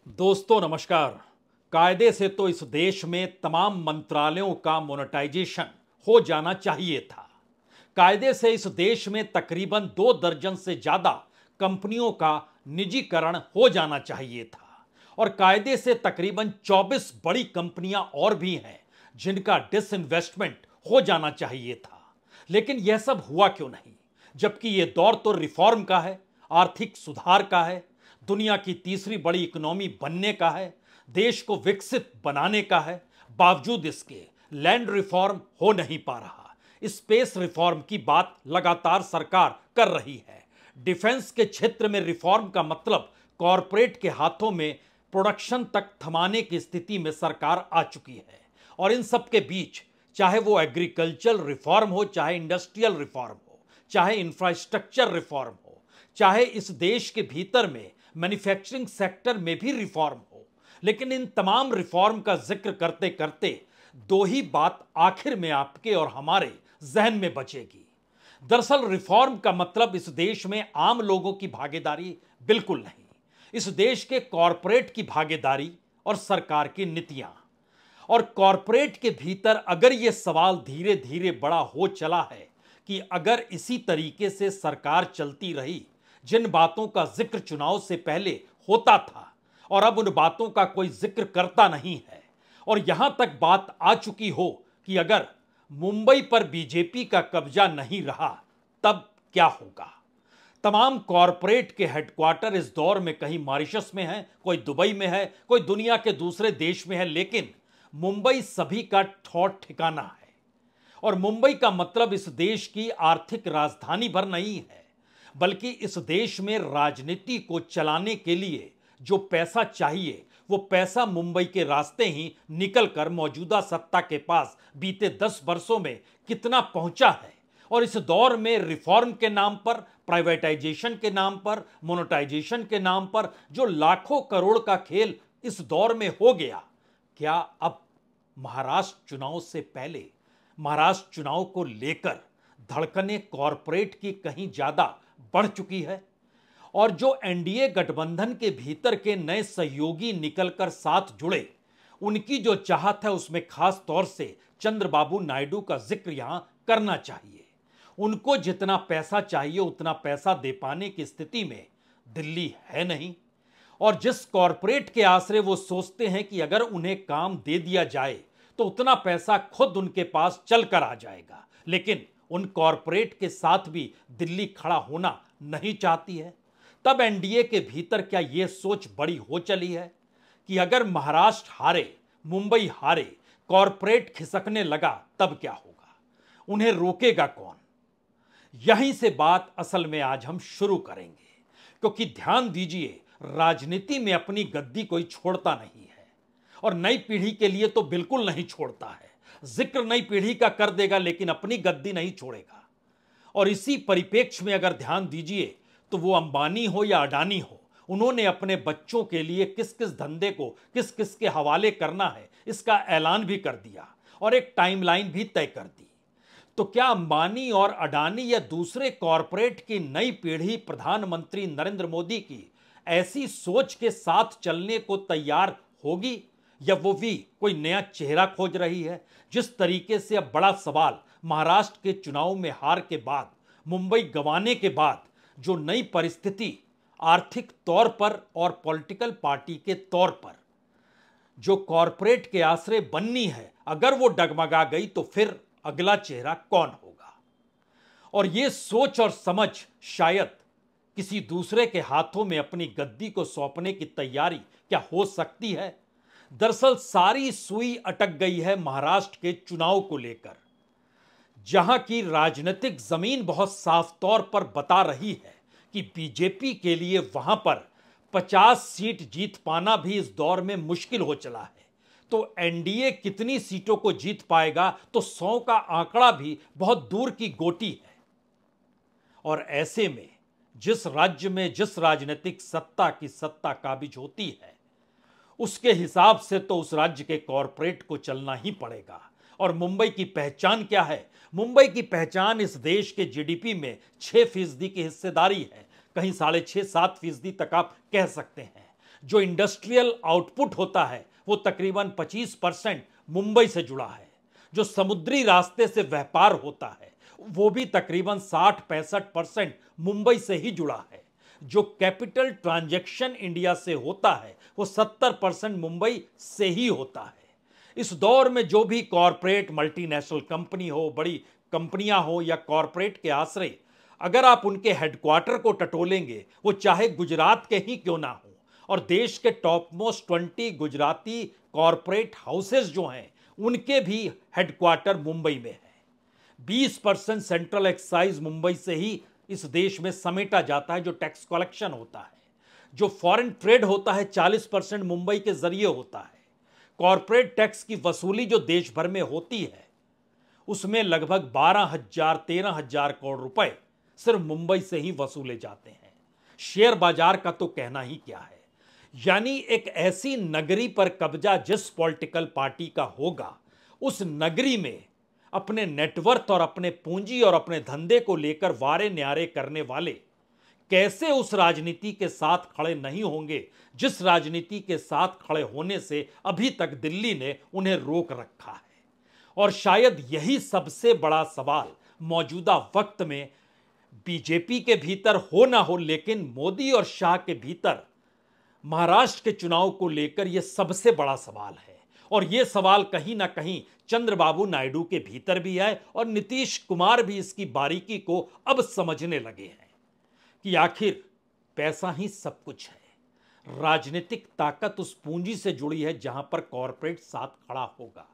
दोस्तों नमस्कार। कायदे से तो इस देश में तमाम मंत्रालयों का मोनेटाइजेशन हो जाना चाहिए था। कायदे से इस देश में तकरीबन 2 दर्जन से ज्यादा कंपनियों का निजीकरण हो जाना चाहिए था और कायदे से तकरीबन 24 बड़ी कंपनियां और भी हैं जिनका डिसइन्वेस्टमेंट हो जाना चाहिए था। लेकिन यह सब हुआ क्यों नहीं, जबकि यह दौर तो रिफॉर्म का है, आर्थिक सुधार का है, दुनिया की तीसरी बड़ी इकोनॉमी बनने का है, देश को विकसित बनाने का है। बावजूद इसके लैंड रिफॉर्म हो नहीं पा रहा। स्पेस रिफॉर्म की बात लगातार सरकार कर रही है। डिफेंस के क्षेत्र में रिफॉर्म का मतलब कॉरपोरेट के हाथों में प्रोडक्शन तक थमाने की स्थिति में सरकार आ चुकी है। और इन सब के बीच चाहे वो एग्रीकल्चर रिफॉर्म हो, चाहे इंडस्ट्रियल रिफॉर्म हो, चाहे इंफ्रास्ट्रक्चर रिफॉर्म हो, चाहे इस देश के भीतर में मैन्युफैक्चरिंग सेक्टर में भी रिफॉर्म हो, लेकिन इन तमाम रिफॉर्म का जिक्र करते करते दो ही बात आखिर में आपके और हमारे जहन में बचेगी। दरअसल रिफॉर्म का मतलब इस देश में आम लोगों की भागीदारी बिल्कुल नहीं, इस देश के कॉरपोरेट की भागीदारी और सरकार की नीतियां। और कॉरपोरेट के भीतर अगर यह सवाल धीरे धीरे बड़ा हो चला है कि अगर इसी तरीके से सरकार चलती रही, जिन बातों का जिक्र चुनाव से पहले होता था और अब उन बातों का कोई जिक्र करता नहीं है, और यहां तक बात आ चुकी हो कि अगर मुंबई पर बीजेपी का कब्जा नहीं रहा तब क्या होगा। तमाम कॉरपोरेट के हेडक्वार्टर इस दौर में कहीं मॉरिशस में है, कोई दुबई में है, कोई दुनिया के दूसरे देश में है, लेकिन मुंबई सभी का ठौर ठिकाना है। और मुंबई का मतलब इस देश की आर्थिक राजधानी भर नहीं है, बल्कि इस देश में राजनीति को चलाने के लिए जो पैसा चाहिए वो पैसा मुंबई के रास्ते ही निकलकर मौजूदा सत्ता के पास बीते 10 वर्षों में कितना पहुंचा है। और इस दौर में रिफॉर्म के नाम पर, प्राइवेटाइजेशन के नाम पर, मोनेटाइजेशन के नाम पर जो लाखों करोड़ का खेल इस दौर में हो गया, क्या अब महाराष्ट्र चुनाव से पहले, महाराष्ट्र चुनाव को लेकर धड़कनें कॉरपोरेट की कहीं ज्यादा बढ़ चुकी है? और जो एनडीए गठबंधन के भीतर के नए सहयोगी निकलकर साथ जुड़े, उनकी जो चाहत है उसमें खास तौर से चंद्रबाबू नायडू का जिक्र यहां करना चाहिए। उनको जितना पैसा चाहिए उतना पैसा दे पाने की स्थिति में दिल्ली है नहीं। और जिस कॉरपोरेट के आश्रय वो सोचते हैं कि अगर उन्हें काम दे दिया जाए तो उतना पैसा खुद उनके पास चल कर आ जाएगा, लेकिन उन कॉरपोरेट के साथ भी दिल्ली खड़ा होना नहीं चाहती है। तब एनडीए के भीतर क्या यह सोच बड़ी हो चली है कि अगर महाराष्ट्र हारे, मुंबई हारे, कॉरपोरेट खिसकने लगा तब क्या होगा, उन्हें रोकेगा कौन? यहीं से बात असल में आज हम शुरू करेंगे, क्योंकि ध्यान दीजिए, राजनीति में अपनी गद्दी कोई छोड़ता नहीं है और नई पीढ़ी के लिए तो बिल्कुल नहीं छोड़ता है। जिक्र नई पीढ़ी का कर देगा लेकिन अपनी गद्दी नहीं छोड़ेगा। और इसी परिप्रेक्ष्य में अगर ध्यान दीजिए तो वो अंबानी हो या अडानी हो, उन्होंने अपने बच्चों के लिए किस किस धंधे को किस किस के हवाले करना है इसका ऐलान भी कर दिया और एक टाइमलाइन भी तय कर दी। तो क्या अंबानी और अडानी या दूसरे कॉरपोरेट की नई पीढ़ी प्रधानमंत्री नरेंद्र मोदी की ऐसी सोच के साथ चलने को तैयार होगी, या वो भी कोई नया चेहरा खोज रही है? जिस तरीके से अब बड़ा सवाल महाराष्ट्र के चुनाव में हार के बाद, मुंबई गंवाने के बाद जो नई परिस्थिति आर्थिक तौर पर और पॉलिटिकल पार्टी के तौर पर जो कॉरपोरेट के आश्रय बननी है, अगर वो डगमगा गई तो फिर अगला चेहरा कौन होगा? और ये सोच और समझ शायद किसी दूसरे के हाथों में अपनी गद्दी को सौंपने की तैयारी क्या हो सकती है? दरअसल सारी सुई अटक गई है महाराष्ट्र के चुनाव को लेकर, जहां की राजनीतिक जमीन बहुत साफ तौर पर बता रही है कि बीजेपी के लिए वहां पर 50 सीट जीत पाना भी इस दौर में मुश्किल हो चला है। तो एनडीए कितनी सीटों को जीत पाएगा, तो 100 का आंकड़ा भी बहुत दूर की गोटी है। और ऐसे में जिस राज्य में जिस राजनीतिक सत्ता की सत्ता काबिज होती है, उसके हिसाब से तो उस राज्य के कॉरपोरेट को चलना ही पड़ेगा। और मुंबई की पहचान क्या है? मुंबई की पहचान इस देश के जीडीपी में 6% की हिस्सेदारी है, कहीं 6.5-7% तक आप कह सकते हैं, जो इंडस्ट्रियल आउटपुट होता है वो तकरीबन 25% मुंबई से जुड़ा है। जो समुद्री रास्ते से व्यापार होता है वो भी तकरीबन 60-65% मुंबई से ही जुड़ा है। जो कैपिटल ट्रांजैक्शन इंडिया से होता है वो 70% मुंबई से ही होता है। इस दौर में जो भी कॉरपोरेट मल्टीनेशनल कंपनी हो, बड़ी कंपनियां हो या कॉरपोरेट के आश्रय, अगर आप उनके हेडक्वार्टर को टटोलेंगे, वो चाहे गुजरात के ही क्यों ना हो, और देश के top most 20 Gujarati corporate houses जो हैं उनके भी हेडक्वार्टर मुंबई में है। 20% सेंट्रल एक्साइज मुंबई से ही इस देश में समेटा जाता है, जो टैक्स कलेक्शन होता है। जो फॉरेन ट्रेड होता है 40% मुंबई के जरिए होता है। कॉरपोरेट टैक्स की वसूली जो देश भर में होती है उसमें लगभग 12,000-13,000 करोड़ रुपए सिर्फ मुंबई से ही वसूले जाते हैं। शेयर बाजार का तो कहना ही क्या है। यानी एक ऐसी नगरी पर कब्जा जिस पॉलिटिकल पार्टी का होगा, उस नगरी में अपने नेटवर्थ और अपने पूंजी और अपने धंधे को लेकर वारे न्यारे करने वाले कैसे उस राजनीति के साथ खड़े नहीं होंगे जिस राजनीति के साथ खड़े होने से अभी तक दिल्ली ने उन्हें रोक रखा है। और शायद यही सबसे बड़ा सवाल मौजूदा वक्त में बीजेपी के भीतर हो ना हो, लेकिन मोदी और शाह के भीतर महाराष्ट्र के चुनाव को लेकर यह सबसे बड़ा सवाल है। और यह सवाल कहीं ना कहीं चंद्रबाबू नायडू के भीतर भी है और नीतीश कुमार भी इसकी बारीकी को अब समझने लगे हैं कि आखिर पैसा ही सब कुछ है। राजनीतिक ताकत उस पूंजी से जुड़ी है जहां पर कॉरपोरेट साथ खड़ा होगा,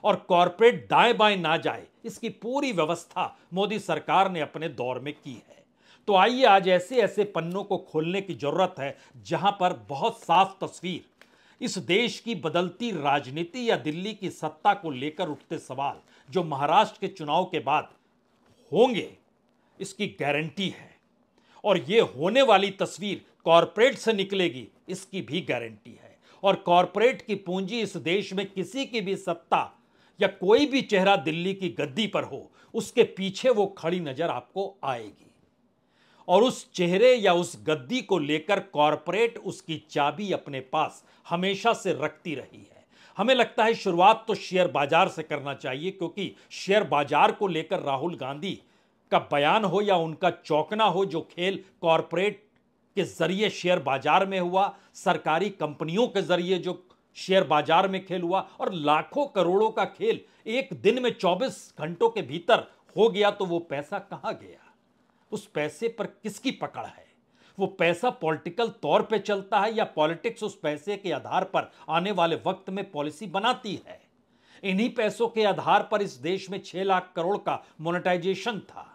और कॉरपोरेट दाएं बाएं ना जाए, इसकी पूरी व्यवस्था मोदी सरकार ने अपने दौर में की है। तो आइए आज ऐसे ऐसे पन्नों को खोलने की जरूरत है जहां पर बहुत साफ तस्वीर इस देश की बदलती राजनीति या दिल्ली की सत्ता को लेकर उठते सवाल जो महाराष्ट्र के चुनाव के बाद होंगे, इसकी गारंटी है। और ये होने वाली तस्वीर कॉरपोरेट से निकलेगी, इसकी भी गारंटी है। और कॉरपोरेट की पूंजी इस देश में किसी की भी सत्ता या कोई भी चेहरा दिल्ली की गद्दी पर हो, उसके पीछे वो खड़ी नजर आपको आएगी। और उस चेहरे या उस गद्दी को लेकर कॉरपोरेट उसकी चाबी अपने पास हमेशा से रखती रही है। हमें लगता है शुरुआत तो शेयर बाजार से करना चाहिए, क्योंकि शेयर बाजार को लेकर राहुल गांधी का बयान हो या उनका चौंकना हो, जो खेल कॉरपोरेट के जरिए शेयर बाजार में हुआ, सरकारी कंपनियों के जरिए जो शेयर बाजार में खेल हुआ, और लाखों करोड़ों का खेल एक दिन में 24 घंटों के भीतर हो गया, तो वो पैसा कहां गया? उस पैसे पर किसकी पकड़ है? वो पैसा पॉलिटिकल तौर पे चलता है या पॉलिटिक्स उस पैसे के आधार पर आने वाले वक्त में पॉलिसी बनाती है? इन्हीं पैसों के आधार पर इस देश में 6 लाख करोड़ का मोनेटाइजेशन था।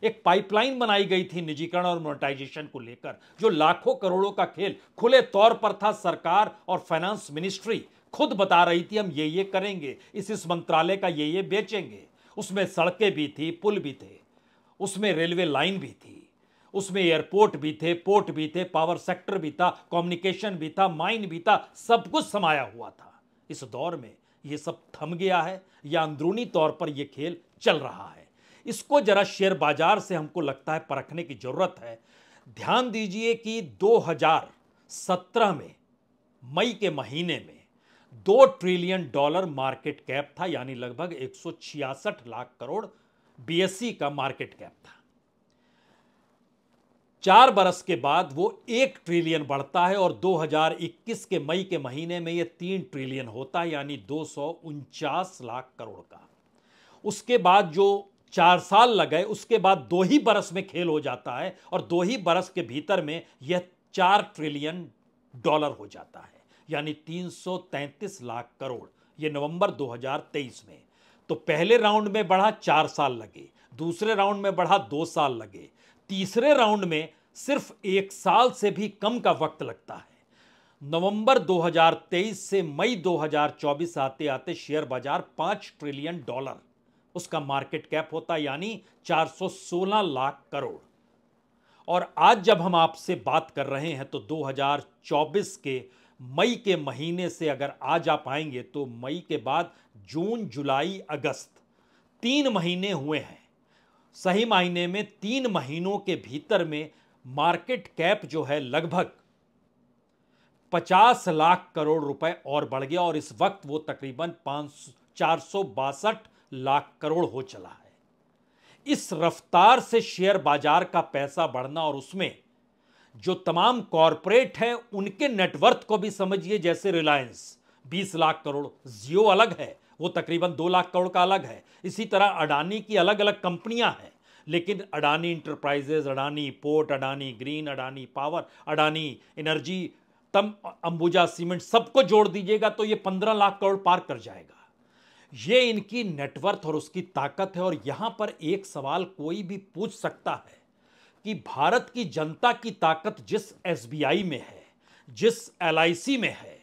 एक पाइपलाइन बनाई गई थी निजीकरण और मोनेटाइजेशन को लेकर, जो लाखों करोड़ों का खेल खुले तौर पर था। सरकार और फाइनेंस मिनिस्ट्री खुद बता रही थी हम ये करेंगे, इस मंत्रालय का ये बेचेंगे। उसमें सड़कें भी थी, पुल भी थे, उसमें रेलवे लाइन भी थी, उसमें एयरपोर्ट भी थे, पोर्ट भी थे, पावर सेक्टर भी था, कम्युनिकेशन भी था, माइन भी था, सब कुछ समाया हुआ था। इस दौर में ये सब थम गया है या अंदरूनी तौर पर यह खेल चल रहा है? इसको जरा शेयर बाजार से हमको लगता है परखने की जरूरत है। ध्यान दीजिए कि 2017 में मई के महीने में $2 ट्रिलियन मार्केट कैप था, यानी लगभग 166 लाख करोड़ बीएसई का मार्केट कैप था। 4 बरस के बाद वो 1 ट्रिलियन बढ़ता है और 2021 के मई के महीने में ये 3 ट्रिलियन होता है, यानी 249 लाख करोड़ का। उसके बाद जो 4 साल लगे, उसके बाद 2 ही बरस में खेल हो जाता है और 2 ही बरस के भीतर में यह $4 ट्रिलियन हो जाता है, यानी 333 लाख करोड़। यह नवंबर 2023 में। तो पहले राउंड में बढ़ा 4 साल लगे, दूसरे राउंड में बढ़ा 2 साल लगे, तीसरे राउंड में सिर्फ 1 साल से भी कम का वक्त लगता है। नवंबर 2023 से मई 2024 आते आते शेयर बाजार $5 ट्रिलियन उसका मार्केट कैप होता है, यानी 416 लाख करोड़। और आज जब हम आपसे बात कर रहे हैं तो 2024 के मई के महीने से अगर आज आप आएंगे तो मई के बाद जून, जुलाई, अगस्त 3 महीने हुए हैं। सही मायने में 3 महीनों के भीतर में मार्केट कैप जो है लगभग 50 लाख करोड़ रुपए और बढ़ गया और इस वक्त वो तकरीबन 462 लाख करोड़ हो चला है। इस रफ्तार से शेयर बाजार का पैसा बढ़ना और उसमें जो तमाम कॉरपोरेट हैं उनके नेटवर्थ को भी समझिए, जैसे रिलायंस 20 लाख करोड़, जियो अलग है, वो तकरीबन 2 लाख करोड़ का अलग है। इसी तरह अडानी की अलग अलग कंपनियां हैं, लेकिन Adani enterprises, Adani port, Adani green, Adani power, Adani energy, तम अंबुजा सीमेंट, सबको जोड़ दीजिएगा तो ये 15 लाख करोड़ पार कर जाएगा। ये इनकी नेटवर्थ और उसकी ताकत है। और यहां पर एक सवाल कोई भी पूछ सकता है कि भारत की जनता की ताकत जिस एसबीआई में है, जिस एलआईसी में है,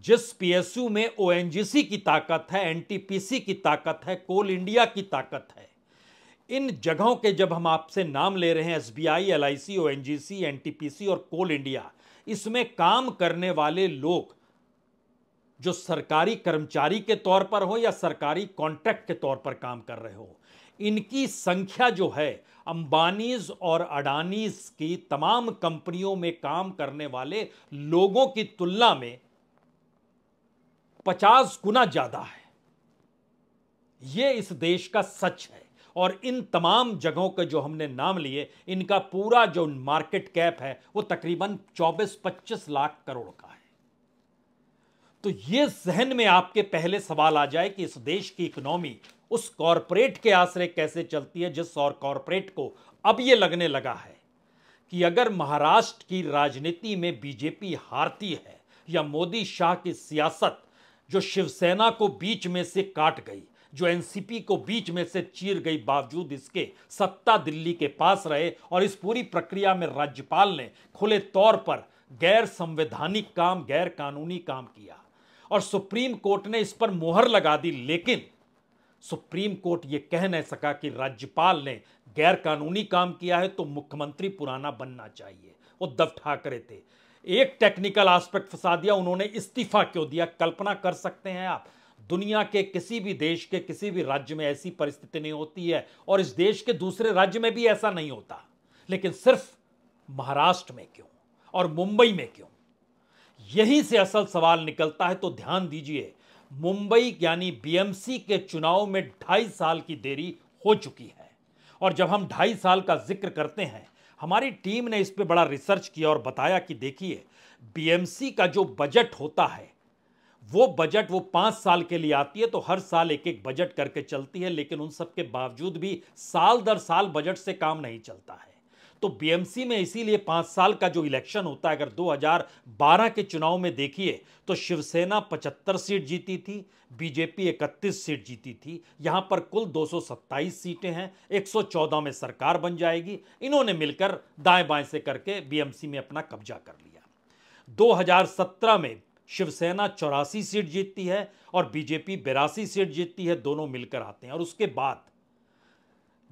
जिस पीएसयू में ओएनजीसी की ताकत है, एनटीपीसी की ताकत है, कोल इंडिया की ताकत है, इन जगहों के जब हम आपसे नाम ले रहे हैं, एसबीआई, एलआईसी, ओएनजीसी, एनटीपीसी और कोल इंडिया, इसमें काम करने वाले लोग जो सरकारी कर्मचारी के तौर पर हो या सरकारी कॉन्ट्रैक्ट के तौर पर काम कर रहे हो, इनकी संख्या जो है अंबानीज और अडानीज की तमाम कंपनियों में काम करने वाले लोगों की तुलना में 50 गुना ज्यादा है। यह इस देश का सच है। और इन तमाम जगहों के जो हमने नाम लिए, इनका पूरा जो मार्केट कैप है वो तकरीबन 24-25 लाख करोड़ का है। तो यह जहन में आपके पहले सवाल आ जाए कि इस देश की इकोनॉमी उस कॉरपोरेट के आश्रय कैसे चलती है, जिस और कॉरपोरेट को अब यह लगने लगा है कि अगर महाराष्ट्र की राजनीति में बीजेपी हारती है या मोदी शाह की सियासत जो शिवसेना को बीच में से काट गई, जो एनसीपी को बीच में से चीर गई, बावजूद इसके सत्ता दिल्ली के पास रहे और इस पूरी प्रक्रिया में राज्यपाल ने खुले तौर पर गैर संवैधानिक काम, गैर कानूनी काम किया और सुप्रीम कोर्ट ने इस पर मोहर लगा दी। लेकिन सुप्रीम कोर्ट यह कह नहीं सका कि राज्यपाल ने गैर कानूनी काम किया है तो मुख्यमंत्री पुराना बनना चाहिए। उद्धव ठाकरे थे, एक टेक्निकल एस्पेक्ट फंसा दिया, उन्होंने इस्तीफा क्यों दिया। कल्पना कर सकते हैं आप, दुनिया के किसी भी देश के किसी भी राज्य में ऐसी परिस्थिति नहीं होती है और इस देश के दूसरे राज्य में भी ऐसा नहीं होता, लेकिन सिर्फ महाराष्ट्र में क्यों और मुंबई में क्यों? यहीं से असल सवाल निकलता है। तो ध्यान दीजिए, मुंबई यानी बीएमसी के चुनाव में 2.5 साल की देरी हो चुकी है। और जब हम 2.5 साल का जिक्र करते हैं, हमारी टीम ने इस पे बड़ा रिसर्च किया और बताया कि देखिए, बीएमसी का जो बजट होता है वो बजट वो 5 साल के लिए आती है, तो हर साल एक एक बजट करके चलती है, लेकिन उन सब के बावजूद भी साल दर साल बजट से काम नहीं चलता है। तो बीएमसी में इसीलिए 5 साल का जो इलेक्शन होता है, अगर 2012 के चुनाव में देखिए तो शिवसेना 75 सीट जीती थी, बीजेपी 31 सीट जीती थी। यहां पर कुल 227 सीटें हैं, 114 में सरकार बन जाएगी। इन्होंने मिलकर दाएं बाएं से करके बीएमसी में अपना कब्जा कर लिया। 2017 में शिवसेना 84 सीट जीतती है और बीजेपी 82 सीट जीतती है, दोनों मिलकर आते हैं। और उसके बाद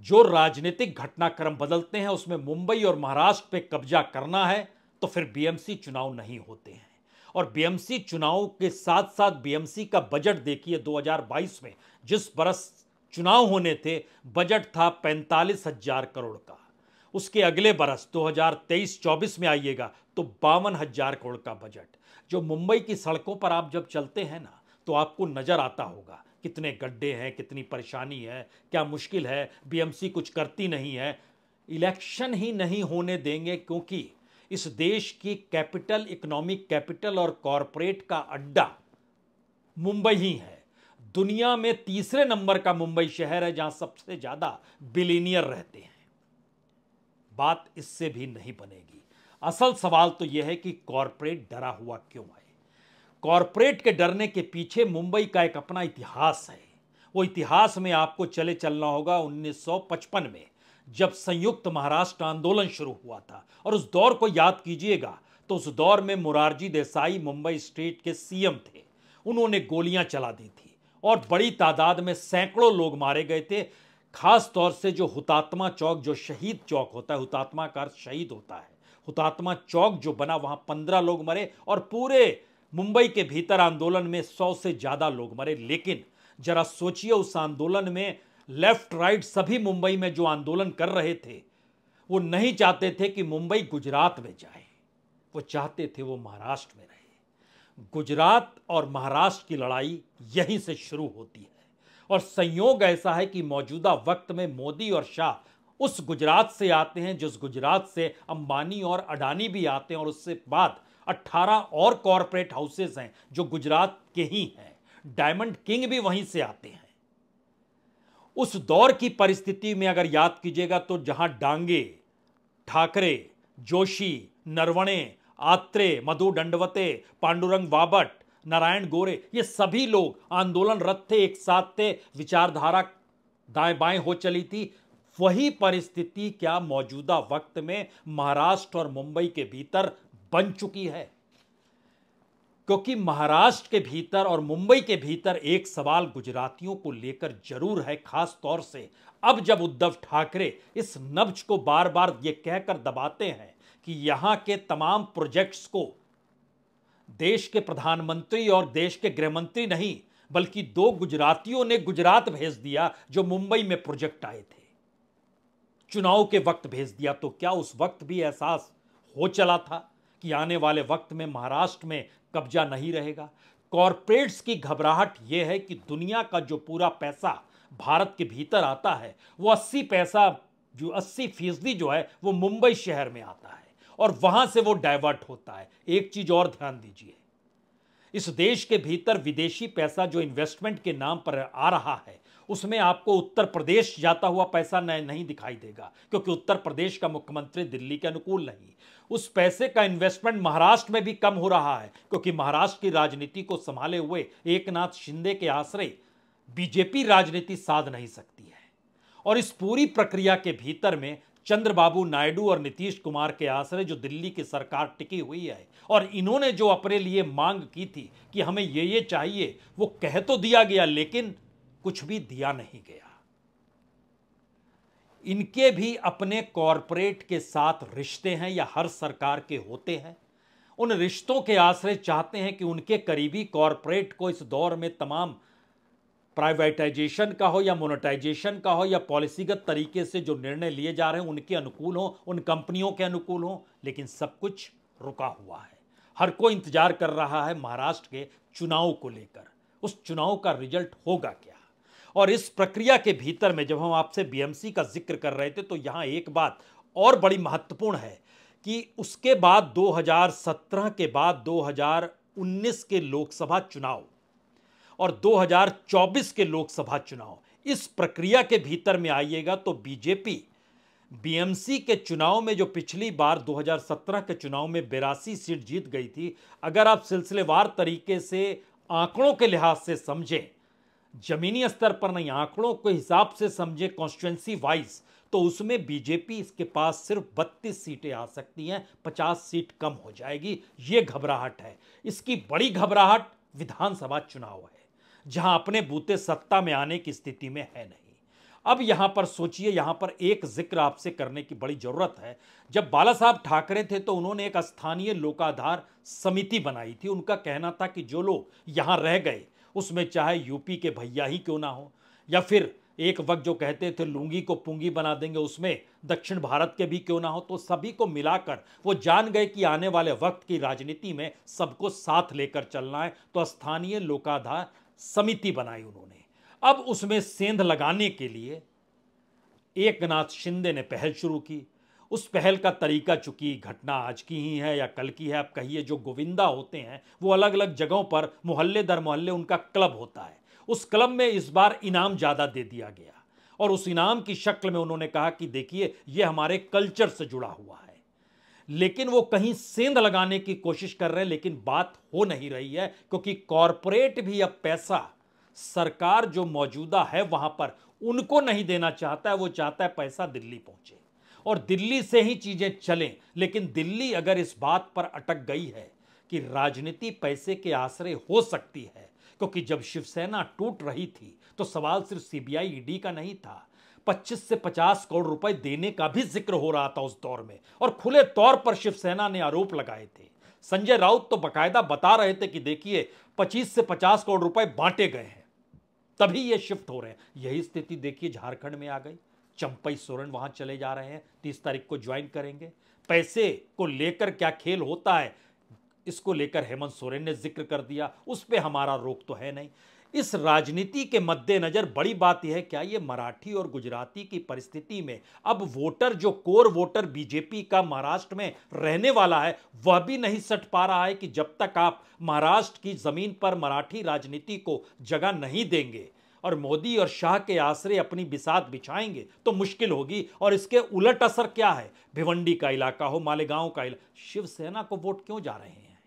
जो राजनीतिक घटनाक्रम बदलते हैं, उसमें मुंबई और महाराष्ट्र पे कब्जा करना है तो फिर बीएमसी चुनाव नहीं होते हैं। और बीएमसी चुनाव के साथ साथ बीएमसी का बजट देखिए, 2022 में जिस बरस चुनाव होने थे बजट था 45,000 करोड़ का। उसके अगले बरस 2023-24 में आइएगा तो 52,000 करोड़ का बजट। जो मुंबई की सड़कों पर आप जब चलते हैं ना, तो आपको नजर आता होगा कितने गड्ढे हैं, कितनी परेशानी है, क्या मुश्किल है। बीएमसी कुछ करती नहीं है। इलेक्शन ही नहीं होने देंगे, क्योंकि इस देश की कैपिटल, इकोनॉमिक कैपिटल और कॉरपोरेट का अड्डा मुंबई ही है। दुनिया में 3रे नंबर का मुंबई शहर है जहां सबसे ज्यादा बिलियनियर रहते हैं। बात इससे भी नहीं बनेगी। असल सवाल तो यह है कि कॉरपोरेट डरा हुआ क्यों है। कॉरपोरेट के डरने के पीछे मुंबई का एक अपना इतिहास है। वो इतिहास में आपको चले चलना होगा 1955 में, जब संयुक्त महाराष्ट्र आंदोलन शुरू हुआ था। और उस दौर को याद कीजिएगा तो उस दौर में मोरारजी देसाई मुंबई स्टेट के सीएम थे। उन्होंने गोलियां चला दी थी और बड़ी तादाद में सैकड़ों लोग मारे गए थे। खास तौर से जो हुतात्मा चौक, जो शहीद चौक होता है, हुतात्मा का अर्थ शहीद होता है, हुतात्मा चौक जो बना, वहां 15 लोग मरे और पूरे मुंबई के भीतर आंदोलन में 100 से ज्यादा लोग मरे। लेकिन जरा सोचिए, उस आंदोलन में लेफ्ट राइट सभी मुंबई में जो आंदोलन कर रहे थे, वो नहीं चाहते थे कि मुंबई गुजरात में जाए। वो चाहते थे वो महाराष्ट्र में रहे। गुजरात और महाराष्ट्र की लड़ाई यहीं से शुरू होती है और संयोग ऐसा है कि मौजूदा वक्त में मोदी और शाह उस गुजरात से आते हैं जिस गुजरात से अंबानी और अडानी भी आते हैं और उससे बाद 18 और कॉरपोरेट हाउसेस हैं जो गुजरात के ही हैं। डायमंड किंग भी वहीं से आते हैं। उस दौर की परिस्थिति में अगर याद कीजिएगा तो जहां डांगे, ठाकरे, जोशी, नरवणे, आत्रे, मधु दंडवते, पांडुरंग बाबट, नारायण गोरे, ये सभी लोग आंदोलनरत थे, एक साथ थे, विचारधारा दाएं बाएं हो चली थी। वही परिस्थिति क्या मौजूदा वक्त में महाराष्ट्र और मुंबई के भीतर बन चुकी है? क्योंकि महाराष्ट्र के भीतर और मुंबई के भीतर एक सवाल गुजरातियों को लेकर जरूर है, खास तौर से अब जब उद्धव ठाकरे इस नब्ज को बार बार ये कहकर दबाते हैं कि यहां के तमाम प्रोजेक्ट्स को देश के प्रधानमंत्री और देश के गृहमंत्री नहीं बल्कि 2 गुजरातियों ने गुजरात भेज दिया जो मुंबई में प्रोजेक्ट आए थे, चुनाव के वक्त भेज दिया। तो क्या उस वक्त भी एहसास हो चला था कि आने वाले वक्त में महाराष्ट्र में कब्जा नहीं रहेगा? कॉरपोरेट्स की घबराहट यह है कि दुनिया का जो पूरा पैसा भारत के भीतर आता है वो 80% जो है वो मुंबई शहर में आता है और वहां से वो डाइवर्ट होता है। एक चीज और ध्यान दीजिए, इस देश के भीतर विदेशी पैसा जो इन्वेस्टमेंट के नाम पर आ रहा है उसमें आपको उत्तर प्रदेश जाता हुआ पैसा नहीं दिखाई देगा, क्योंकि उत्तर प्रदेश का मुख्यमंत्री दिल्ली के अनुकूल नहीं। उस पैसे का इन्वेस्टमेंट महाराष्ट्र में भी कम हो रहा है, क्योंकि महाराष्ट्र की राजनीति को संभाले हुए एकनाथ शिंदे के आश्रय बीजेपी राजनीति साध नहीं सकती है। और इस पूरी प्रक्रिया के भीतर में चंद्रबाबू नायडू और नीतीश कुमार के आश्रय जो दिल्ली की सरकार टिकी हुई है, और इन्होंने जो अपने लिए मांग की थी कि हमें ये चाहिए, वो कह तो दिया गया लेकिन कुछ भी दिया नहीं गया। इनके भी अपने कॉरपोरेट के साथ रिश्ते हैं या हर सरकार के होते हैं। उन रिश्तों के आश्रय चाहते हैं कि उनके करीबी कॉरपोरेट को इस दौर में तमाम प्राइवेटाइजेशन का हो या मोनेटाइजेशन का हो या पॉलिसीगत तरीके से जो निर्णय लिए जा रहे हैं उनके अनुकूल हो, उन कंपनियों के अनुकूल हो, लेकिन सब कुछ रुका हुआ है। हर कोई इंतजार कर रहा है महाराष्ट्र के चुनाव को लेकर, उस चुनाव का रिजल्ट होगा क्या। और इस प्रक्रिया के भीतर में जब हम आपसे बीएमसी का जिक्र कर रहे थे तो यहां एक बात और बड़ी महत्वपूर्ण है कि उसके बाद 2017 के बाद 2019 के लोकसभा चुनाव और 2024 के लोकसभा चुनाव, इस प्रक्रिया के भीतर में आइएगा तो बीजेपी बीएमसी के चुनाव में जो पिछली बार 2017 के चुनाव में 82 सीट जीत गई थी, अगर आप सिलसिलेवार तरीके से आंकड़ों के लिहाज से समझें, जमीनी स्तर पर नहीं आंकड़ों के हिसाब से समझे कॉन्स्टिट्यूएंसी वाइज, तो उसमें बीजेपी इसके पास सिर्फ 32 सीटें आ सकती हैं, 50 सीट कम हो जाएगी। ये घबराहट है। इसकी बड़ी घबराहट विधानसभा चुनाव है जहां अपने बूते सत्ता में आने की स्थिति में है नहीं। अब यहां पर सोचिए, यहां पर एक जिक्र आपसे करने की बड़ी जरूरत है। जब बाला साहब ठाकरे थे तो उन्होंने एक स्थानीय लोकाधार समिति बनाई थी। उनका कहना था कि जो लोग यहां रह गए उसमें चाहे यूपी के भैया ही क्यों ना हो, या फिर एक वक्त जो कहते थे लुंगी को पुंगी बना देंगे उसमें दक्षिण भारत के भी क्यों ना हो, तो सभी को मिलाकर वो जान गए कि आने वाले वक्त की राजनीति में सबको साथ लेकर चलना है। तो स्थानीय लोकाधार समिति बनाई उन्होंने। अब उसमें सेंध लगाने के लिए एकनाथ शिंदे ने पहल शुरू की। उस पहल का तरीका, चूंकि घटना आज की ही है या कल की है, आप कहिए, जो गोविंदा होते हैं वो अलग अलग जगहों पर मोहल्ले दर मोहल्ले उनका क्लब होता है। उस क्लब में इस बार इनाम ज़्यादा दे दिया गया और उस इनाम की शक्ल में उन्होंने कहा कि देखिए ये हमारे कल्चर से जुड़ा हुआ है। लेकिन वो कहीं सेंध लगाने की कोशिश कर रहे हैं, लेकिन बात हो नहीं रही है, क्योंकि कॉरपोरेट भी अब पैसा सरकार जो मौजूदा है वहां पर उनको नहीं देना चाहता है। वो चाहता है पैसा दिल्ली पहुंचे और दिल्ली से ही चीजें चलें। लेकिन दिल्ली अगर इस बात पर अटक गई है कि राजनीति पैसे के आश्रय हो सकती है, क्योंकि जब शिवसेना टूट रही थी तो सवाल सिर्फ सीबीआई ईडी का नहीं था, 25 से 50 करोड़ रुपए देने का भी जिक्र हो रहा था उस दौर में, और खुले तौर पर शिवसेना ने आरोप लगाए थे। संजय राउत तो बकायदा बता रहे थे कि देखिए 25 से 50 करोड़ रुपए बांटे गए हैं, तभी ये शिफ्ट हो रहे हैं। यही स्थिति देखिए झारखंड में आ गई। चंपई सोरेन वहां चले जा रहे हैं, 30 तारीख को ज्वाइन करेंगे। पैसे को लेकर क्या खेल होता है, इसको लेकर हेमंत सोरेन ने जिक्र कर दिया, उस पर हमारा रोक तो है नहीं। इस राजनीति के मद्देनजर बड़ी बात यह है, क्या ये मराठी और गुजराती की परिस्थिति में अब वोटर, जो कोर वोटर बीजेपी का महाराष्ट्र में रहने वाला है, वह भी नहीं सट पा रहा है कि जब तक आप महाराष्ट्र की जमीन पर मराठी राजनीति को जगह नहीं देंगे और मोदी और शाह के आसरे अपनी बिसात बिछाएंगे तो मुश्किल होगी। और इसके उलट असर क्या है, भिवंडी का इलाका हो, मालेगांव का इलाका, शिवसेना को वोट क्यों जा रहे हैं?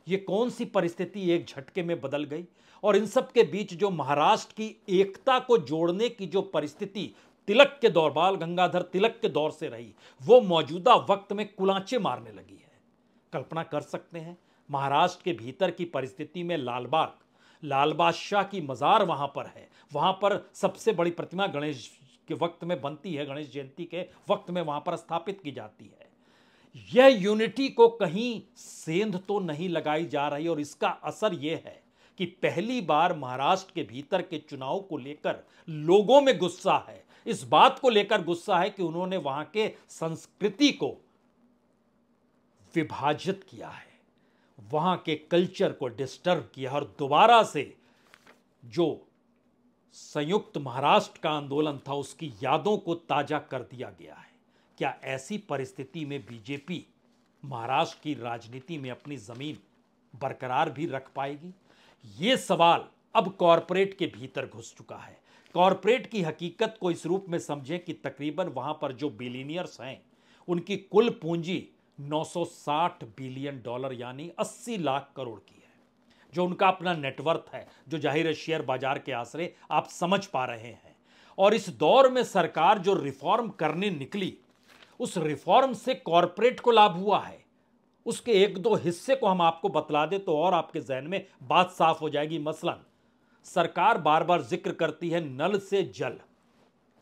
ये कौन सी परिस्थिति एक झटके में बदल गई? और इन सब के बीच जो महाराष्ट्र की एकता को जोड़ने की जो परिस्थिति तिलक के दौर, बाल गंगाधर तिलक के दौर से रही, वो मौजूदा वक्त में कुलांचे मारने लगी है। कल्पना कर सकते हैं महाराष्ट्र के भीतर की परिस्थिति में लालबाग, लाल बादशाह की मजार वहां पर है, वहां पर सबसे बड़ी प्रतिमा गणेश के वक्त में बनती है, गणेश जयंती के वक्त में वहां पर स्थापित की जाती है। यह यूनिटी को कहीं सेंध तो नहीं लगाई जा रही और इसका असर यह है कि पहली बार महाराष्ट्र के भीतर के चुनाव को लेकर लोगों में गुस्सा है, इस बात को लेकर गुस्सा है कि उन्होंने वहां के संस्कृति को विभाजित किया है, वहां के कल्चर को डिस्टर्ब किया और दोबारा से जो संयुक्त महाराष्ट्र का आंदोलन था उसकी यादों को ताजा कर दिया गया है। क्या ऐसी परिस्थिति में बीजेपी महाराष्ट्र की राजनीति में अपनी जमीन बरकरार भी रख पाएगी? यह सवाल अब कॉरपोरेट के भीतर घुस चुका है। कॉरपोरेट की हकीकत को इस रूप में समझें कि तकरीबन वहां पर जो बिलियनियर्स हैं उनकी कुल पूंजी 960 बिलियन डॉलर यानी 80 लाख करोड़ की है, जो उनका अपना नेटवर्थ है, जो जाहिर है शेयर बाजार के आसरे आप समझ पा रहे हैं। और इस दौर में सरकार जो रिफॉर्म करने निकली, उस रिफॉर्म से कॉरपोरेट को लाभ हुआ है। उसके एक दो हिस्से को हम आपको बतला दे तो और आपके जहन में बात साफ हो जाएगी। मसलन सरकार बार बार जिक्र करती है नल से जल,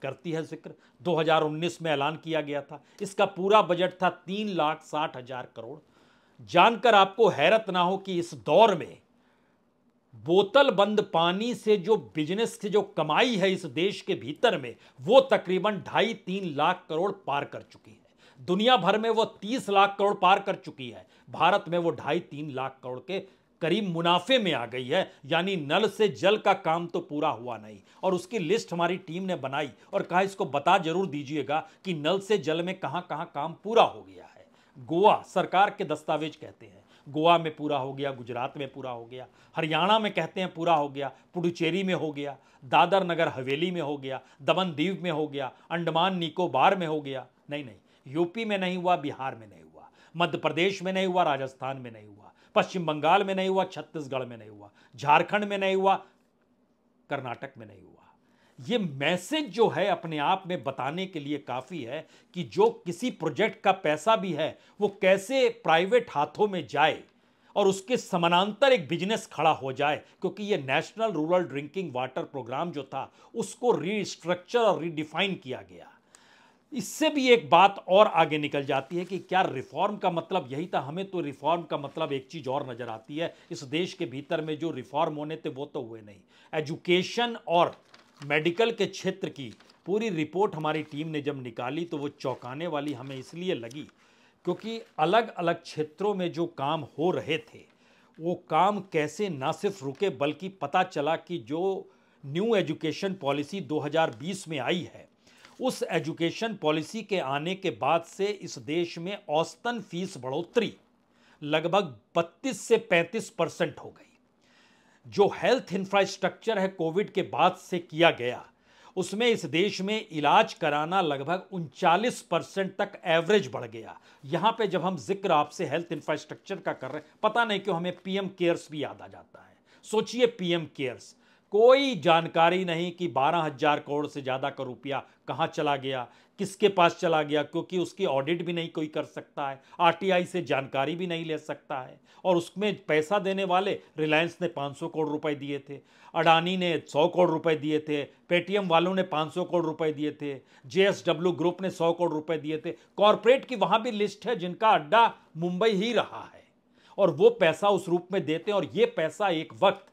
करती है जिक्र, 2019 में ऐलान किया गया था, इसका पूरा बजट था 3,60,000 करोड़। जानकर आपको हैरत ना हो कि इस दौर में बोतल बंद पानी से जो बिजनेस से जो कमाई है इस देश के भीतर में, वो तकरीबन 2.5-3 लाख करोड़ पार कर चुकी है। दुनिया भर में वो 30 लाख करोड़ पार कर चुकी है, भारत में वो 2.5-3 लाख करोड़ के करीब मुनाफे में आ गई है। यानी नल से जल का काम तो पूरा हुआ नहीं। और उसकी लिस्ट हमारी टीम ने बनाई और कहा इसको बता जरूर दीजिएगा कि नल से जल में कहां कहां काम पूरा हो गया है। गोवा सरकार के दस्तावेज कहते हैं गोवा में पूरा हो गया, गुजरात में पूरा हो गया, हरियाणा में कहते हैं पूरा हो गया, पुडुचेरी में हो गया, दादर नगर हवेली में हो गया, दमन दीव में हो गया, अंडमान निकोबार में हो गया। नहीं, यूपी में नहीं हुआ, बिहार में नहीं हुआ, मध्य प्रदेश में नहीं हुआ, राजस्थान में नहीं हुआ, पश्चिम बंगाल में नहीं हुआ, छत्तीसगढ़ में नहीं हुआ, झारखंड में नहीं हुआ, कर्नाटक में नहीं हुआ। ये मैसेज जो है अपने आप में बताने के लिए काफी है कि जो किसी प्रोजेक्ट का पैसा भी है वो कैसे प्राइवेट हाथों में जाए और उसके समानांतर एक बिजनेस खड़ा हो जाए। क्योंकि ये national rural drinking water programme जो था उसको रीस्ट्रक्चर और रीडिफाइन किया गया। इससे भी एक बात और आगे निकल जाती है कि क्या रिफॉर्म का मतलब यही था? हमें तो रिफॉर्म का मतलब एक चीज और नजर आती है। इस देश के भीतर में जो रिफॉर्म होने थे वो तो हुए नहीं। एजुकेशन और मेडिकल के क्षेत्र की पूरी रिपोर्ट हमारी टीम ने जब निकाली तो वो चौंकाने वाली हमें इसलिए लगी क्योंकि अलग अलग क्षेत्रों में जो काम हो रहे थे वो काम कैसे ना सिर्फ रुके बल्कि पता चला कि जो न्यू एजुकेशन पॉलिसी 2020 में आई है उस एजुकेशन पॉलिसी के आने के बाद से इस देश में औसतन फीस बढ़ोतरी लगभग 32 से 35% हो गई। जो हेल्थ इंफ्रास्ट्रक्चर है कोविड के बाद से किया गया उसमें इस देश में इलाज कराना लगभग 39% तक एवरेज बढ़ गया। यहां पे जब हम जिक्र आपसे हेल्थ इंफ्रास्ट्रक्चर का कर रहे हैं, पता नहीं क्यों हमें पीएम केयर्स भी याद आ जाता है। सोचिए पीएम केयर्स, कोई जानकारी नहीं कि 12,000 करोड़ से ज़्यादा का रुपया कहाँ चला गया, किसके पास चला गया, क्योंकि उसकी ऑडिट भी नहीं कोई कर सकता है, आरटीआई से जानकारी भी नहीं ले सकता है। और उसमें पैसा देने वाले रिलायंस ने 500 करोड़ रुपए दिए थे, अडानी ने 100 करोड़ रुपए दिए थे, पेटीएम वालों ने 500 करोड़ रुपए दिए थे, जेएसडब्ल्यू ग्रुप ने 100 करोड़ रुपए दिए थे। कॉरपोरेट की वहाँ भी लिस्ट है जिनका अड्डा मुंबई ही रहा है और वो पैसा उस रूप में देते हैं। और ये पैसा एक वक्त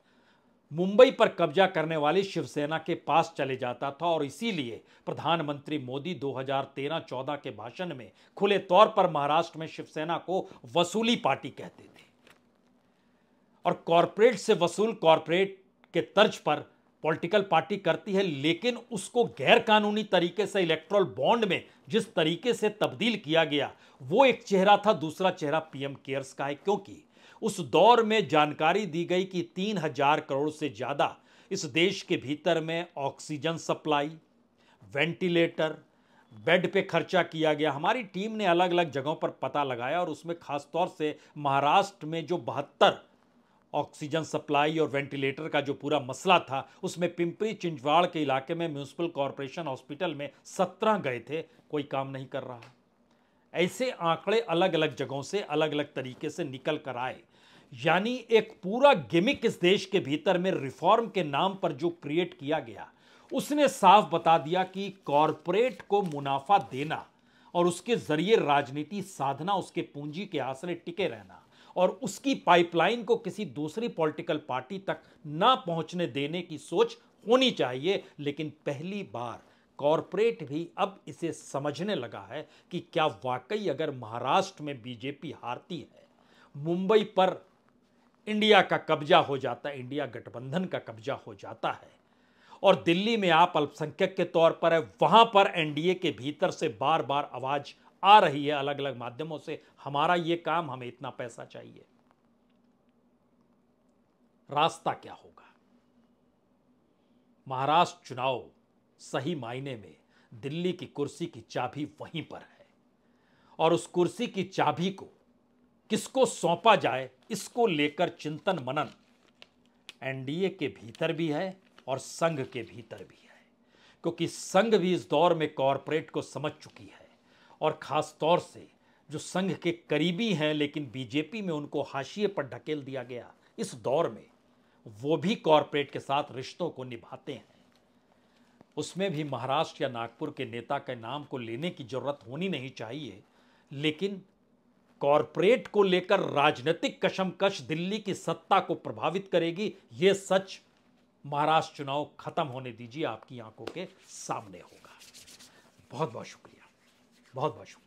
मुंबई पर कब्जा करने वाली शिवसेना के पास चले जाता था और इसीलिए प्रधानमंत्री मोदी 2013-14 के भाषण में खुले तौर पर महाराष्ट्र में शिवसेना को वसूली पार्टी कहते थे। और कॉरपोरेट से वसूल कॉरपोरेट के तर्ज पर पॉलिटिकल पार्टी करती है, लेकिन उसको गैर कानूनी तरीके से इलेक्ट्रल बॉन्ड में जिस तरीके से तब्दील किया गया वो एक चेहरा था। दूसरा चेहरा पीएम केयर्स का है, क्योंकि उस दौर में जानकारी दी गई कि 3000 करोड़ से ज्यादा इस देश के भीतर में ऑक्सीजन सप्लाई, वेंटिलेटर, बेड पे खर्चा किया गया। हमारी टीम ने अलग अलग जगहों पर पता लगाया और उसमें खासतौर से महाराष्ट्र में जो 72 ऑक्सीजन सप्लाई और वेंटिलेटर का जो पूरा मसला था, उसमें पिंपरी चिंचवाड़ के इलाके में म्यूनिसिपल कॉरपोरेशन हॉस्पिटल में 17 गए थे, कोई काम नहीं कर रहा। ऐसे आंकड़े अलग अलग जगहों से अलग अलग तरीके से निकल कर आए। यानी एक पूरा गिमिक इस देश के भीतर में रिफॉर्म के नाम पर जो क्रिएट किया गया, उसने साफ बता दिया कि कॉरपोरेट को मुनाफा देना और उसके जरिए राजनीति साधना, उसके पूंजी के आसरे टिके रहना और उसकी पाइपलाइन को किसी दूसरी पॉलिटिकल पार्टी तक ना पहुंचने देने की सोच होनी चाहिए। लेकिन पहली बार कॉरपोरेट भी अब इसे समझने लगा है कि क्या वाकई अगर महाराष्ट्र में बीजेपी हारती है, मुंबई पर इंडिया का कब्जा हो जाता है, इंडिया गठबंधन का कब्जा हो जाता है और दिल्ली में आप अल्पसंख्यक के तौर पर है, वहां पर एनडीए के भीतर से बार बार आवाज आ रही है अलग अलग माध्यमों से, हमारा ये काम, हमें इतना पैसा चाहिए। रास्ता क्या होगा? महाराष्ट्र चुनाव सही मायने में दिल्ली की कुर्सी की चाबी वहीं पर है और उस कुर्सी की चाबी को किसको सौंपा जाए, इसको लेकर चिंतन मनन एनडीए के भीतर भी है और संघ के भीतर भी है, क्योंकि संघ भी इस दौर में कॉरपोरेट को समझ चुकी है और खास तौर से जो संघ के करीबी हैं लेकिन बीजेपी में उनको हाशिए पर ढकेल दिया गया, इस दौर में वो भी कॉरपोरेट के साथ रिश्तों को निभाते हैं। उसमें भी महाराष्ट्र या नागपुर के नेता के नाम को लेने की जरूरत होनी नहीं चाहिए, लेकिन कॉरपोरेट को लेकर राजनीतिक कशमकश दिल्ली की सत्ता को प्रभावित करेगी। यह सच महाराष्ट्र चुनाव खत्म होने दीजिए, आपकी आंखों के सामने होगा। बहुत बहुत शुक्रिया, बहुत बहुत शुक्रिया।